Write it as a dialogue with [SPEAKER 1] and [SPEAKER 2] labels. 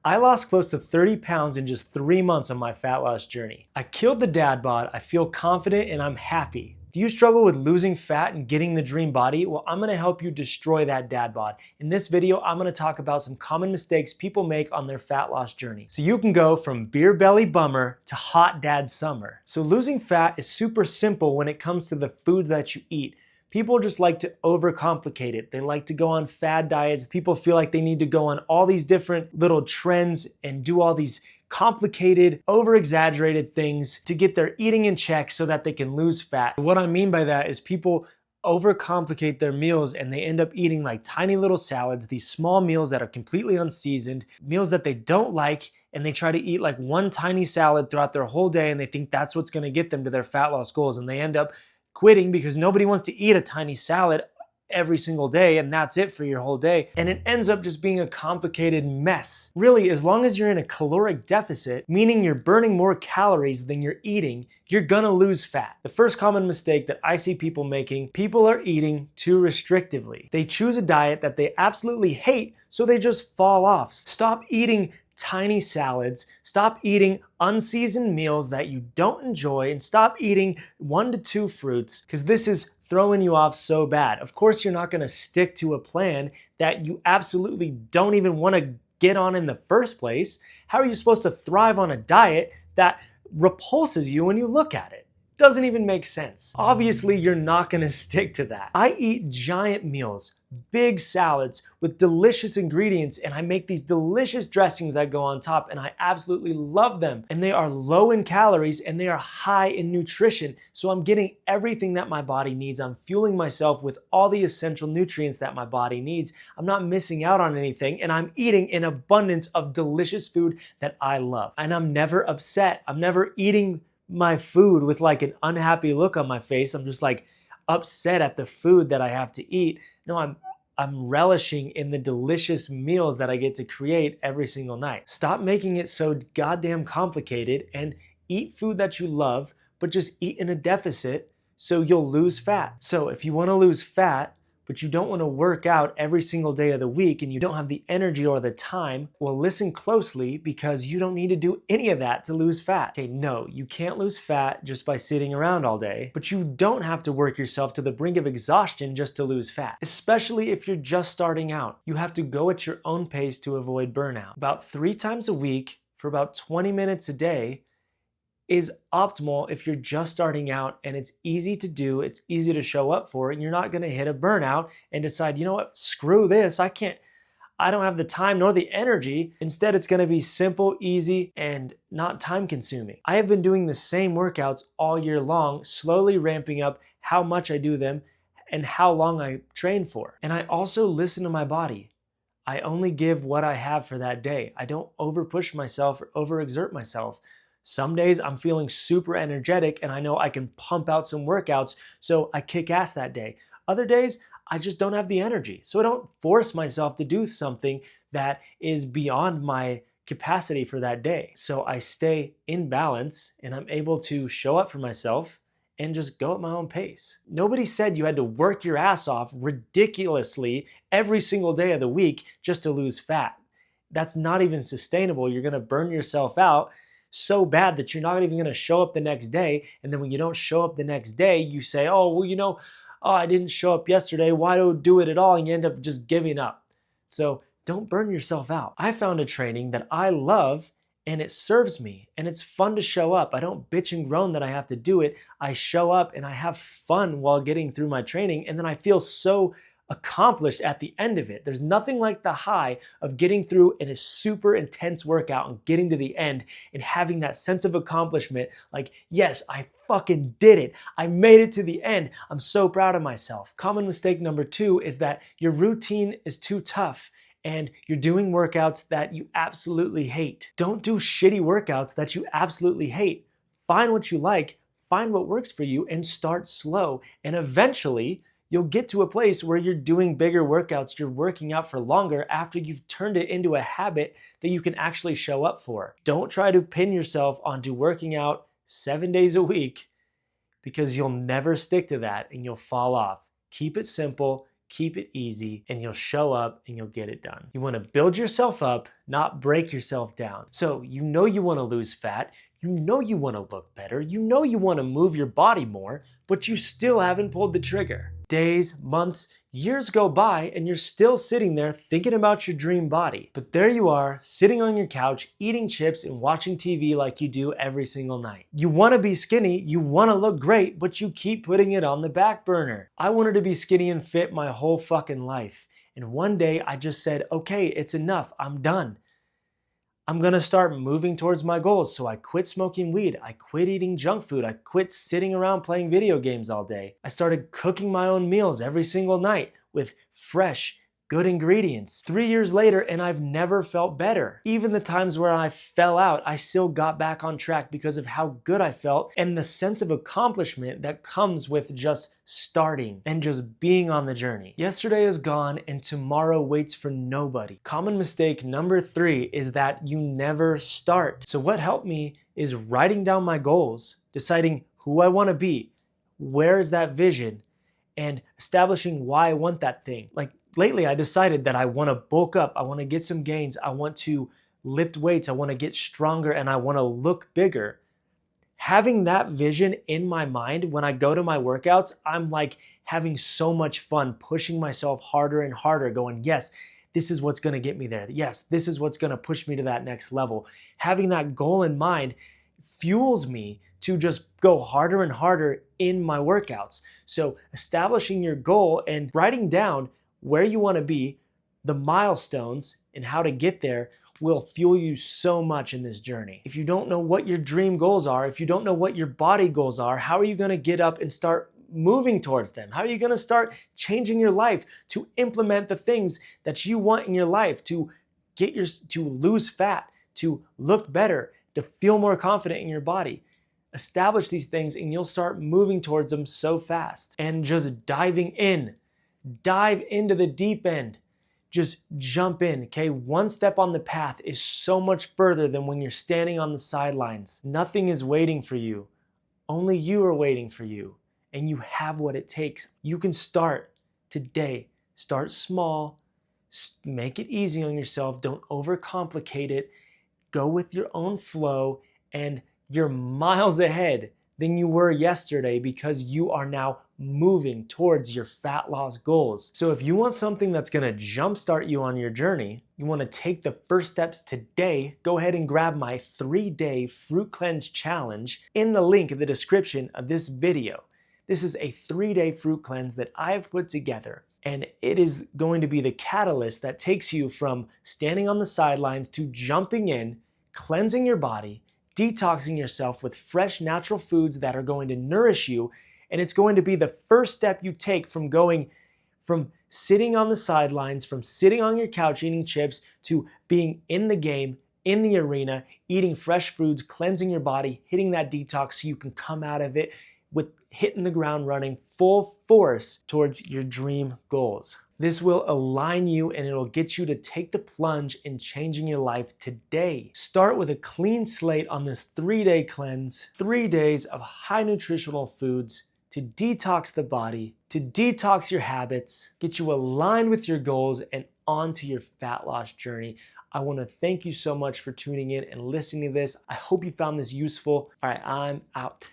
[SPEAKER 1] I lost close to 30 pounds in just 3 months on my fat loss journey. I killed the dad bod, I feel confident, and I'm happy. Do you struggle with losing fat and getting the dream body? Well, I'm gonna help you destroy that dad bod. In this video, I'm gonna talk about some common mistakes people make on their fat loss journey. So you can go from beer belly bummer to hot dad summer. So losing fat is super simple when it comes to the foods that you eat. People just like to overcomplicate it. They like to go on fad diets. People feel like they need to go on all these different little trends and do all these complicated, over-exaggerated things to get their eating in check so that they can lose fat. What I mean by that is people overcomplicate their meals and they end up eating like tiny little salads, these small meals that are completely unseasoned, meals that they don't like, and they try to eat like one tiny salad throughout their whole day and they think that's what's gonna get them to their fat loss goals, and they end up quitting because nobody wants to eat a tiny salad every single day and that's it for your whole day. And it ends up just being a complicated mess. Really, as long as you're in a caloric deficit, meaning you're burning more calories than you're eating, you're gonna lose fat. The first common mistake that I see people making, people are eating too restrictively. They choose a diet that they absolutely hate, so they just fall off. Stop eating tiny salads, stop eating unseasoned meals that you don't enjoy, and stop eating 1 to 2 fruits, because this is throwing you off so bad. Of course, you're not gonna stick to a plan that you absolutely don't even wanna get on in the first place. How are you supposed to thrive on a diet that repulses you when you look at it? Doesn't even make sense. Obviously, you're not gonna stick to that. I eat giant meals, big salads with delicious ingredients, and I make these delicious dressings that go on top, and I absolutely love them. And they are low in calories and they are high in nutrition. So I'm getting everything that my body needs. I'm fueling myself with all the essential nutrients that my body needs. I'm not missing out on anything, and I'm eating an abundance of delicious food that I love. And I'm never upset. I'm never eating my food with like an unhappy look on my face. I'm just like upset at the food that I have to eat. No, I'm relishing in the delicious meals that I get to create every single night. Stop making it so goddamn complicated and eat food that you love, but just eat in a deficit so you'll lose fat. So if you want to lose fat, but you don't want to work out every single day of the week and you don't have the energy or the time, well, listen closely, because you don't need to do any of that to lose fat. Okay, no, you can't lose fat just by sitting around all day, but you don't have to work yourself to the brink of exhaustion just to lose fat, especially if you're just starting out. You have to go at your own pace to avoid burnout. About 3 times a week for about 20 minutes a day is optimal if you're just starting out, and it's easy to do, it's easy to show up for, and you're not gonna hit a burnout and decide, you know what, screw this, I don't have the time nor the energy. Instead, it's gonna be simple, easy, and not time consuming. I have been doing the same workouts all year long, slowly ramping up how much I do them and how long I train for. And I also listen to my body. I only give what I have for that day. I don't over push myself or overexert myself. Some days I'm feeling super energetic and I know I can pump out some workouts, so I kick ass that day. Other days, I just don't have the energy. So I don't force myself to do something that is beyond my capacity for that day. So I stay in balance and I'm able to show up for myself and just go at my own pace. Nobody said you had to work your ass off ridiculously every single day of the week just to lose fat. That's not even sustainable. You're gonna burn yourself out so bad that you're not even gonna show up the next day. And then when you don't show up the next day, you say, oh, well, oh, I didn't show up yesterday, why do I do it at all? And you end up just giving up. So don't burn yourself out. I found a training that I love and it serves me and it's fun to show up. I don't bitch and groan that I have to do it. I show up and I have fun while getting through my training, and then I feel so accomplished at the end of it. There's nothing like the high of getting through in a super intense workout and getting to the end and having that sense of accomplishment, like, yes, I fucking did it. I made it to the end. I'm so proud of myself. Common mistake number 2 is that your routine is too tough and you're doing workouts that you absolutely hate. Don't do shitty workouts that you absolutely hate. Find what you like, find what works for you, and start slow. And eventually, you'll get to a place where you're doing bigger workouts, you're working out for longer after you've turned it into a habit that you can actually show up for. Don't try to pin yourself onto working out 7 days a week, because you'll never stick to that and you'll fall off. Keep it simple, keep it easy, and you'll show up and you'll get it done. You want to build yourself up, not break yourself down. So you know you want to lose fat, you know you want to look better, you know you want to move your body more, but you still haven't pulled the trigger. Days, months, years go by and you're still sitting there thinking about your dream body. But there you are, sitting on your couch, eating chips and watching TV like you do every single night. You want to be skinny, you want to look great, but you keep putting it on the back burner. I wanted to be skinny and fit my whole fucking life. And one day I just said, okay, it's enough, I'm done. I'm gonna start moving towards my goals. So I quit smoking weed, I quit eating junk food, I quit sitting around playing video games all day. I started cooking my own meals every single night with fresh, good ingredients. 3 years later, and I've never felt better. Even the times where I fell out, I still got back on track because of how good I felt and the sense of accomplishment that comes with just starting and just being on the journey. Yesterday is gone and tomorrow waits for nobody. Common mistake number 3 is that you never start. So what helped me is writing down my goals, deciding who I want to be, where is that vision, and establishing why I want that thing. Like lately, I decided that I want to bulk up, I want to get some gains, I want to lift weights, I want to get stronger, and I want to look bigger. Having that vision in my mind when I go to my workouts, I'm like having so much fun, pushing myself harder and harder, going, yes, this is what's going to get me there. Yes, this is what's going to push me to that next level. Having that goal in mind fuels me to just go harder and harder in my workouts. So establishing your goal and writing down where you want to be, the milestones, and how to get there will fuel you so much in this journey. If you don't know what your dream goals are, if you don't know what your body goals are, how are you going to get up and start moving towards them? How are you going to start changing your life to implement the things that you want in your life, to lose fat, to look better, to feel more confident in your body? Establish these things and you'll start moving towards them so fast. And just diving in. Dive into the deep end. Just jump in, okay? One step on the path is so much further than when you're standing on the sidelines. Nothing is waiting for you. Only you are waiting for you. And you have what it takes. You can start today. Start small. Make it easy on yourself. Don't overcomplicate it. Go with your own flow, and you're miles ahead than you were yesterday because you are now moving towards your fat loss goals. So if you want something that's gonna jumpstart you on your journey, you wanna take the first steps today, go ahead and grab my 3-day fruit cleanse challenge in the link in the description of this video. This is a 3-day fruit cleanse that I've put together, and it is going to be the catalyst that takes you from standing on the sidelines to jumping in, cleansing your body, detoxing yourself with fresh natural foods that are going to nourish you. And it's going to be the first step you take from going from sitting on the sidelines, from sitting on your couch eating chips, to being in the game, in the arena, eating fresh foods, cleansing your body, hitting that detox so you can come out of it with hitting the ground running full force towards your dream goals. This will align you and it'll get you to take the plunge in changing your life today. Start with a clean slate on this 3-day cleanse, 3 days of high nutritional foods to detox the body, to detox your habits, get you aligned with your goals and onto your fat loss journey. I want to thank you so much for tuning in and listening to this. I hope you found this useful. All right, I'm out.